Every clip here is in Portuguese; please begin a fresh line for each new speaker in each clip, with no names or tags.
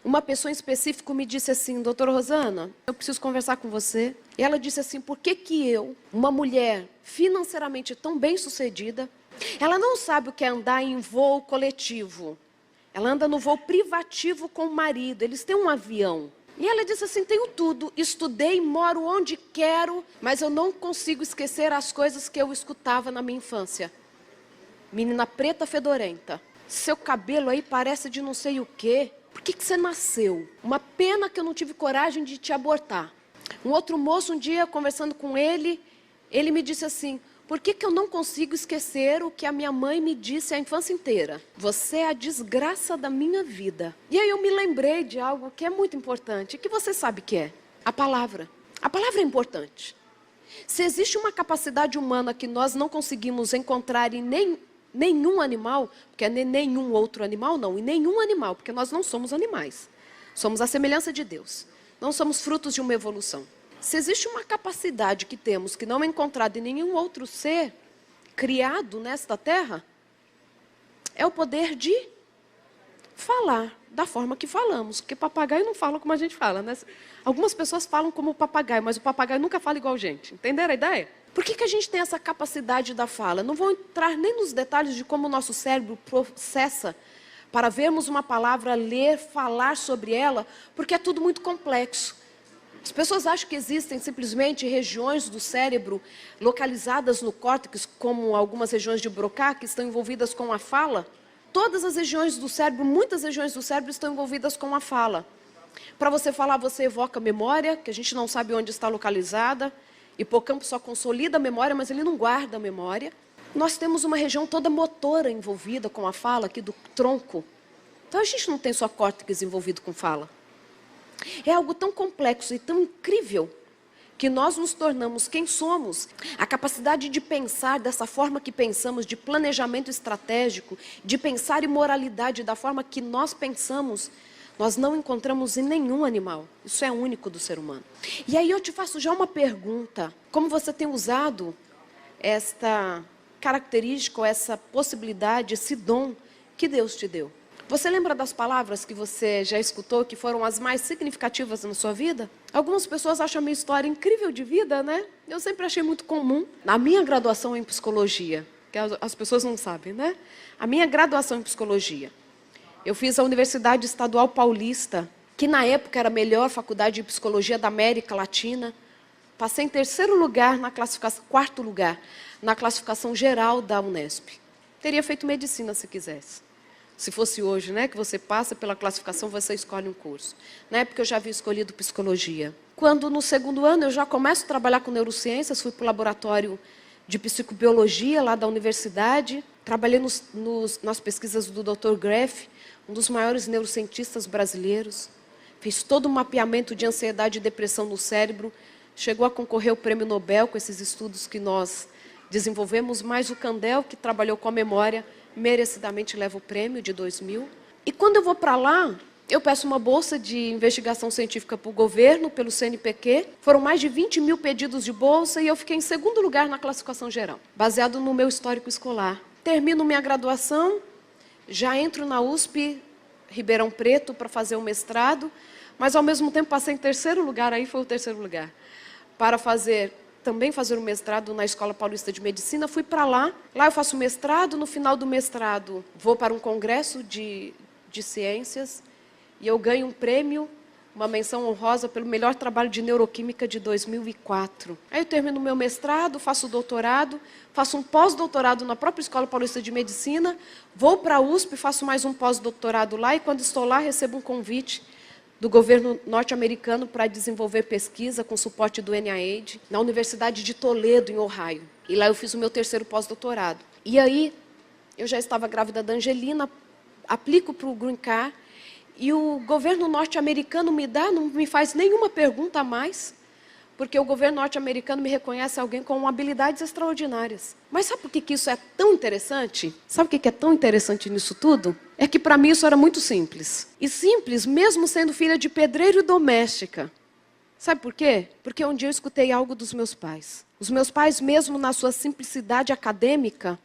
uma pessoa em específico me disse assim: doutora Rosana, eu preciso conversar com você. E ela disse assim: por que eu, uma mulher financeiramente tão bem-sucedida, ela não sabe o que é andar em voo coletivo. Ela anda no voo privativo com o marido, eles têm um avião. E ela disse assim: tenho tudo, estudei, moro onde quero, mas eu não consigo esquecer as coisas que eu escutava na minha infância. Menina preta fedorenta, seu cabelo aí parece de não sei o quê. Por que você nasceu? Uma pena que eu não tive coragem de te abortar. Um outro moço, um dia, conversando com ele me disse assim: por que eu não consigo esquecer o que a minha mãe me disse a infância inteira? Você é a desgraça da minha vida. E aí eu me lembrei de algo que é muito importante, que você sabe que é a palavra. A palavra é importante. Se existe uma capacidade humana que nós não conseguimos encontrar em nenhum animal, porque é nenhum outro animal, não, em nenhum animal, porque nós não somos animais. Somos a semelhança de Deus. Não somos frutos de uma evolução. Se existe uma capacidade que temos que não é encontrada em nenhum outro ser criado nesta terra, é o poder de falar da forma que falamos. Porque papagaio não fala como a gente fala, né? Algumas pessoas falam como o papagaio, mas o papagaio nunca fala igual a gente. Entenderam a ideia? Por que a gente tem essa capacidade da fala? Não vou entrar nem nos detalhes de como o nosso cérebro processa para vermos uma palavra, ler, falar sobre ela, porque é tudo muito complexo. As pessoas acham que existem simplesmente regiões do cérebro localizadas no córtex, como algumas regiões de Broca, que estão envolvidas com a fala. Todas as regiões do cérebro, muitas regiões do cérebro estão envolvidas com a fala. Para você falar, você evoca memória, que a gente não sabe onde está localizada. Hipocampo só consolida a memória, mas ele não guarda a memória. Nós temos uma região toda motora envolvida com a fala, aqui do tronco. Então a gente não tem só córtex envolvido com fala. É algo tão complexo e tão incrível que nós nos tornamos quem somos. A capacidade de pensar dessa forma que pensamos, de planejamento estratégico, de pensar em moralidade da forma que nós pensamos, nós não encontramos em nenhum animal. Isso é único do ser humano. E aí eu te faço já uma pergunta. Como você tem usado esta característica, ou essa possibilidade, esse dom que Deus te deu? Você lembra das palavras que você já escutou, que foram as mais significativas na sua vida? Algumas pessoas acham a minha história incrível de vida, né? Eu sempre achei muito comum. Na minha graduação em psicologia, que as pessoas não sabem, né? A minha graduação em psicologia, eu fiz a Universidade Estadual Paulista, que na época era a melhor faculdade de psicologia da América Latina. Passei em terceiro lugar na classificação, quarto lugar, na classificação geral da Unesp. Teria feito medicina se quisesse. Se fosse hoje, né, que você passa pela classificação, você escolhe um curso. Na época eu já havia escolhido psicologia. Quando no segundo ano eu já começo a trabalhar com neurociências, fui para o laboratório de psicobiologia lá da universidade, trabalhei nas pesquisas do Dr. Greff, um dos maiores neurocientistas brasileiros. Fiz todo um mapeamento de ansiedade e depressão no cérebro, chegou a concorrer ao Prêmio Nobel com esses estudos que nós desenvolvemos, mais o Kandel, que trabalhou com a memória, merecidamente leva o prêmio de 2000. E quando eu vou para lá, eu peço uma bolsa de investigação científica para o governo, pelo CNPq. Foram mais de 20 mil pedidos de bolsa e eu fiquei em segundo lugar na classificação geral, baseado no meu histórico escolar. Termino minha graduação, já entro na USP, Ribeirão Preto, para fazer o mestrado, mas ao mesmo tempo passei em terceiro lugar, aí foi o terceiro lugar, para também fazer o mestrado na Escola Paulista de Medicina. Fui para lá eu faço o mestrado, no final do mestrado vou para um congresso de ciências e eu ganho um prêmio, uma menção honrosa pelo melhor trabalho de neuroquímica de 2004. Aí eu termino o meu mestrado, faço o doutorado, faço um pós-doutorado na própria Escola Paulista de Medicina, vou para a USP, faço mais um pós-doutorado lá e quando estou lá recebo um convite do governo norte-americano para desenvolver pesquisa com suporte do NIH, na Universidade de Toledo, em Ohio. E lá eu fiz o meu terceiro pós-doutorado. E aí, eu já estava grávida da Angelina, aplico para o Green Card, e o governo norte-americano não me faz nenhuma pergunta a mais, porque o governo norte-americano me reconhece alguém com habilidades extraordinárias. Mas sabe por que isso é tão interessante? Sabe o que é tão interessante nisso tudo? É que para mim isso era muito simples. E simples mesmo sendo filha de pedreiro e doméstica. Sabe por quê? Porque um dia eu escutei algo dos meus pais. Os meus pais, mesmo na sua simplicidade acadêmica,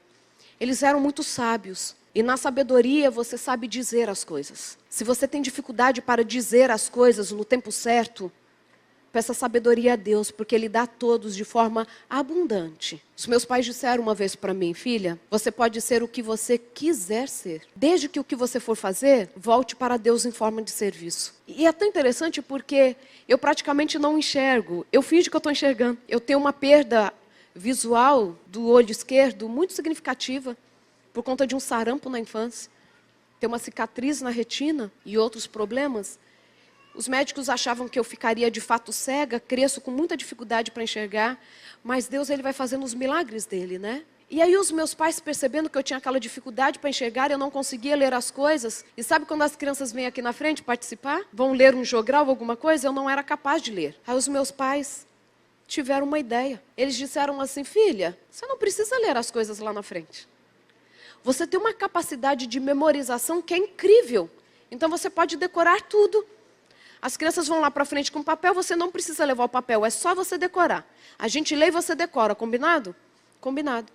eles eram muito sábios. E na sabedoria você sabe dizer as coisas. Se você tem dificuldade para dizer as coisas no tempo certo, peça sabedoria a Deus, porque Ele dá a todos de forma abundante. Os meus pais disseram uma vez para mim: filha, você pode ser o que você quiser ser, desde que o que você for fazer, volte para Deus em forma de serviço. E é tão interessante porque eu praticamente não enxergo, eu finjo que eu estou enxergando. Eu tenho uma perda visual do olho esquerdo muito significativa, por conta de um sarampo na infância. Tem uma cicatriz na retina e outros problemas. Os médicos achavam que eu ficaria de fato cega, cresço com muita dificuldade para enxergar, mas Deus, Ele vai fazendo os milagres dele, né? E aí os meus pais, percebendo que eu tinha aquela dificuldade para enxergar, eu não conseguia ler as coisas. E sabe quando as crianças vêm aqui na frente participar? Vão ler um jogral, alguma coisa? Eu não era capaz de ler. Aí os meus pais tiveram uma ideia. Eles disseram assim: filha, você não precisa ler as coisas lá na frente. Você tem uma capacidade de memorização que é incrível. Então você pode decorar tudo. As crianças vão lá para frente com papel, você não precisa levar o papel, é só você decorar. A gente lê e você decora, combinado? Combinado.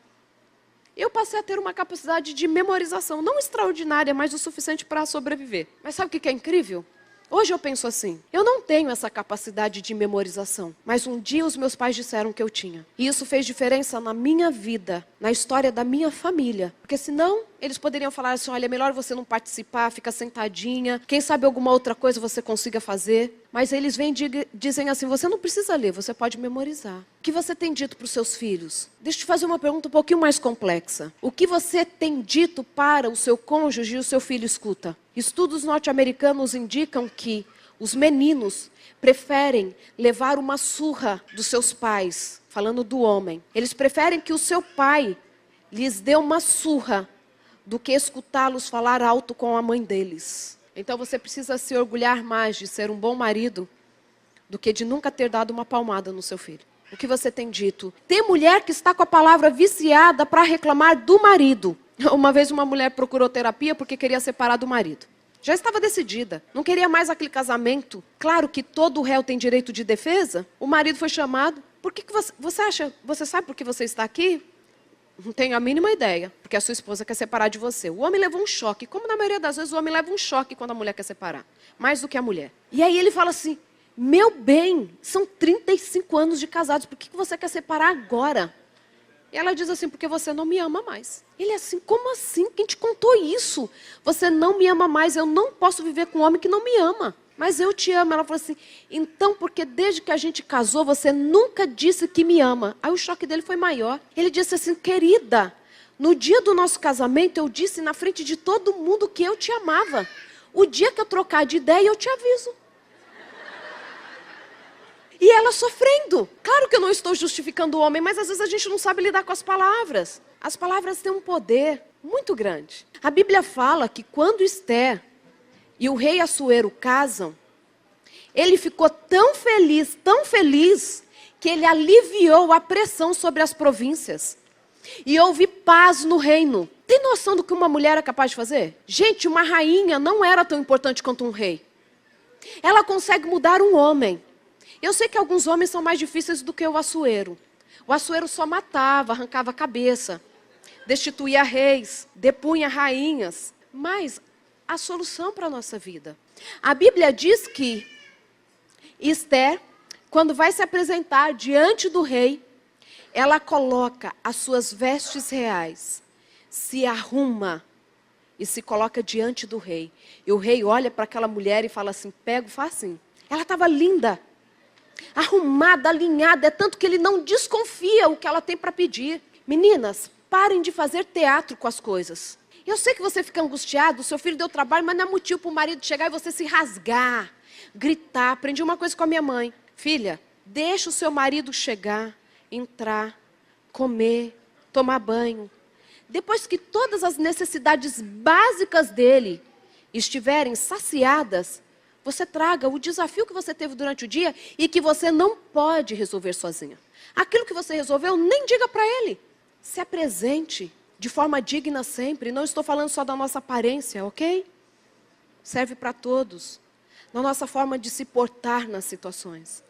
Eu passei a ter uma capacidade de memorização, não extraordinária, mas o suficiente para sobreviver. Mas sabe o que é incrível? Hoje eu penso assim: eu não tenho essa capacidade de memorização, mas um dia os meus pais disseram que eu tinha. E isso fez diferença na minha vida, na história da minha família. Porque senão, eles poderiam falar assim: olha, é melhor você não participar, fica sentadinha, quem sabe alguma outra coisa você consiga fazer. Mas eles vêm e dizem assim: você não precisa ler, você pode memorizar. O que você tem dito para os seus filhos? Deixa eu te fazer uma pergunta um pouquinho mais complexa. O que você tem dito para o seu cônjuge e o seu filho escuta? Estudos norte-americanos indicam que os meninos preferem levar uma surra dos seus pais, falando do homem. Eles preferem que o seu pai lhes dê uma surra do que escutá-los falar alto com a mãe deles. Então você precisa se orgulhar mais de ser um bom marido do que de nunca ter dado uma palmada no seu filho. O que você tem dito? Tem mulher que está com a palavra viciada para reclamar do marido. Uma vez uma mulher procurou terapia porque queria separar do marido. Já estava decidida, não queria mais aquele casamento. Claro que todo réu tem direito de defesa. O marido foi chamado. Por que você acha? Você sabe por que você está aqui? Não tenho a mínima ideia, porque a sua esposa quer separar de você. O homem levou um choque, como na maioria das vezes o homem leva um choque quando a mulher quer separar, mais do que a mulher. E aí ele fala assim: meu bem, são 35 anos de casados, por que você quer separar agora? E ela diz assim: porque você não me ama mais. Ele é assim: como assim? Quem te contou isso? Você não me ama mais, eu não posso viver com um homem que não me ama. Mas eu te amo. Ela falou assim: então, porque desde que a gente casou, você nunca disse que me ama. Aí o choque dele foi maior. Ele disse assim: querida, no dia do nosso casamento, eu disse na frente de todo mundo que eu te amava. O dia que eu trocar de ideia, eu te aviso. E ela sofrendo. Claro que eu não estou justificando o homem, mas às vezes a gente não sabe lidar com as palavras. As palavras têm um poder muito grande. A Bíblia fala que quando Esther e o rei Assuero casam, ele ficou tão feliz, que ele aliviou a pressão sobre as províncias. E houve paz no reino. Tem noção do que uma mulher é capaz de fazer? Gente, uma rainha não era tão importante quanto um rei. Ela consegue mudar um homem. Eu sei que alguns homens são mais difíceis do que o Assuero. O Assuero só matava, arrancava a cabeça, destituía reis, depunha rainhas. Mas a solução para a nossa vida. A Bíblia diz que Esther, quando vai se apresentar diante do rei, ela coloca as suas vestes reais, se arruma e se coloca diante do rei. E o rei olha para aquela mulher e fala assim: pega o facinho. Ela estava linda, arrumada, alinhada, é tanto que ele não desconfia o que ela tem para pedir. Meninas, parem de fazer teatro com as coisas. Eu sei que você fica angustiado, o seu filho deu trabalho, mas não é motivo para o marido chegar e você se rasgar, gritar. Aprendi uma coisa com a minha mãe: filha, deixa o seu marido chegar, entrar, comer, tomar banho. Depois que todas as necessidades básicas dele estiverem saciadas, você traga o desafio que você teve durante o dia e que você não pode resolver sozinha. Aquilo que você resolveu, nem diga para ele. Se apresente de forma digna sempre. Não estou falando só da nossa aparência, ok? Serve para todos. Na nossa forma de se portar nas situações.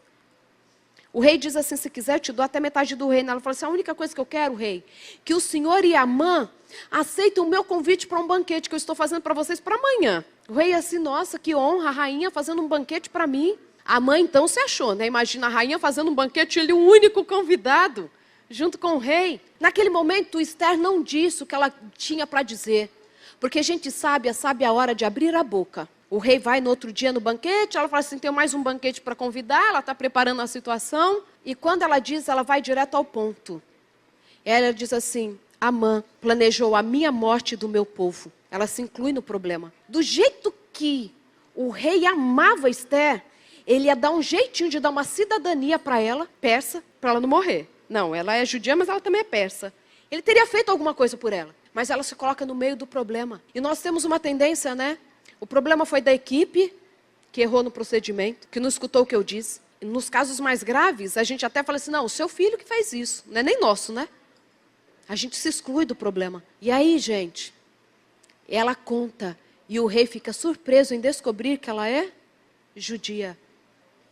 O rei diz assim: se quiser, eu te dou até metade do reino. Ela fala assim: a única coisa que eu quero, rei, que o senhor e Amã aceitem o meu convite para um banquete que eu estou fazendo para vocês para amanhã. O rei assim, nossa, que honra, a rainha fazendo um banquete para mim. A mãe então se achou, né? Imagina a rainha fazendo um banquete, ele o único convidado, junto com o rei. Naquele momento, Esther não disse o que ela tinha para dizer. Porque a gente sabe a hora de abrir a boca. O rei vai no outro dia no banquete, ela fala assim, tem mais um banquete para convidar, ela está preparando a situação. E quando ela diz, ela vai direto ao ponto. Ela diz assim, Amã planejou a minha morte do meu povo. Ela se inclui no problema. Do jeito que o rei amava Esther, ele ia dar um jeitinho de dar uma cidadania para ela, persa, para ela não morrer. Não, ela é judia, mas ela também é persa. Ele teria feito alguma coisa por ela. Mas ela se coloca no meio do problema. E nós temos uma tendência, né? O problema foi da equipe, que errou no procedimento, que não escutou o que eu disse. E nos casos mais graves, a gente até fala assim, não, o seu filho que fez isso. Não é nem nosso, né? A gente se exclui do problema. E aí, gente, ela conta. E o rei fica surpreso em descobrir que ela é judia.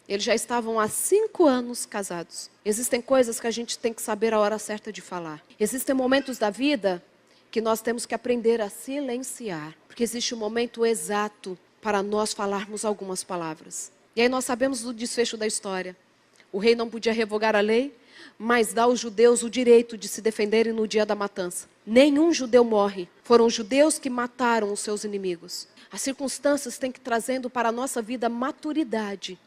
Eles já estavam há 5 anos casados. Existem coisas que a gente tem que saber a hora certa de falar. Existem momentos da vida que nós temos que aprender a silenciar. Porque existe um momento exato para nós falarmos algumas palavras. E aí nós sabemos do desfecho da história. O rei não podia revogar a lei, mas dá aos judeus o direito de se defenderem no dia da matança. Nenhum judeu morre. Foram os judeus que mataram os seus inimigos. As circunstâncias têm que trazendo para a nossa vida maturidade.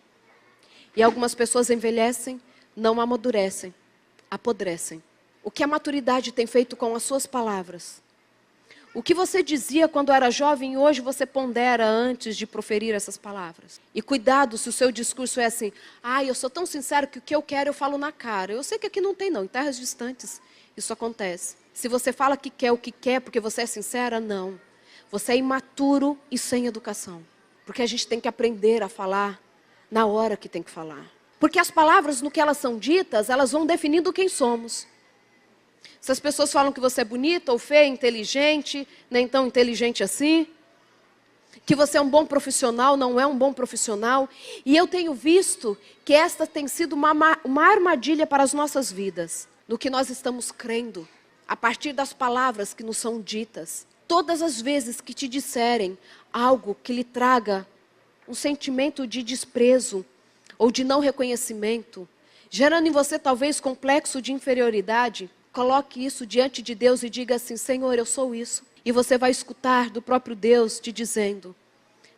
E algumas pessoas envelhecem, não amadurecem, apodrecem. O que a maturidade tem feito com as suas palavras? O que você dizia quando era jovem, hoje você pondera antes de proferir essas palavras. E cuidado se o seu discurso é assim, eu sou tão sincero que o que eu quero eu falo na cara. Eu sei que aqui não tem não, em terras distantes isso acontece. Se você fala que quer o que quer porque você é sincera, não. Você é imaturo e sem educação. Porque a gente tem que aprender a falar na hora que tem que falar. Porque as palavras, no que elas são ditas, elas vão definindo quem somos. Se as pessoas falam que você é bonita ou feia, inteligente, nem tão inteligente assim, que você é um bom profissional, não é um bom profissional, e eu tenho visto que esta tem sido uma armadilha para as nossas vidas, no que nós estamos crendo, a partir das palavras que nos são ditas. Todas as vezes que te disserem algo que lhe traga um sentimento de desprezo ou de não reconhecimento, gerando em você talvez complexo de inferioridade, coloque isso diante de Deus e diga assim, Senhor, eu sou isso. E você vai escutar do próprio Deus te dizendo,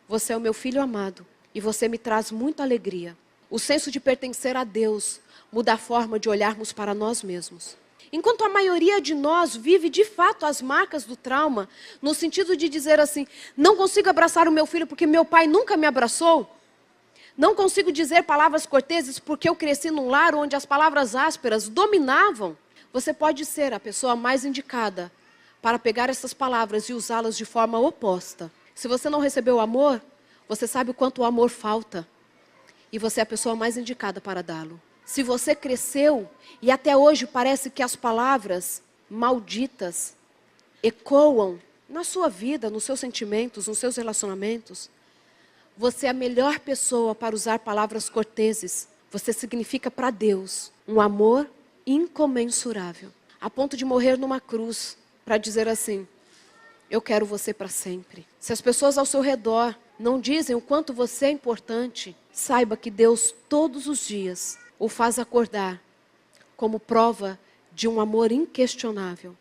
você é o meu filho amado e você me traz muita alegria. O senso de pertencer a Deus muda a forma de olharmos para nós mesmos. Enquanto a maioria de nós vive de fato as marcas do trauma, no sentido de dizer assim, não consigo abraçar o meu filho porque meu pai nunca me abraçou. Não consigo dizer palavras corteses porque eu cresci num lar onde as palavras ásperas dominavam. Você pode ser a pessoa mais indicada para pegar essas palavras e usá-las de forma oposta. Se você não recebeu amor, você sabe o quanto o amor falta. E você é a pessoa mais indicada para dá-lo. Se você cresceu e até hoje parece que as palavras malditas ecoam na sua vida, nos seus sentimentos, nos seus relacionamentos, você é a melhor pessoa para usar palavras corteses. Você significa para Deus um amor incomensurável, a ponto de morrer numa cruz para dizer assim, eu quero você para sempre. Se as pessoas ao seu redor não dizem o quanto você é importante, saiba que Deus todos os dias o faz acordar como prova de um amor inquestionável.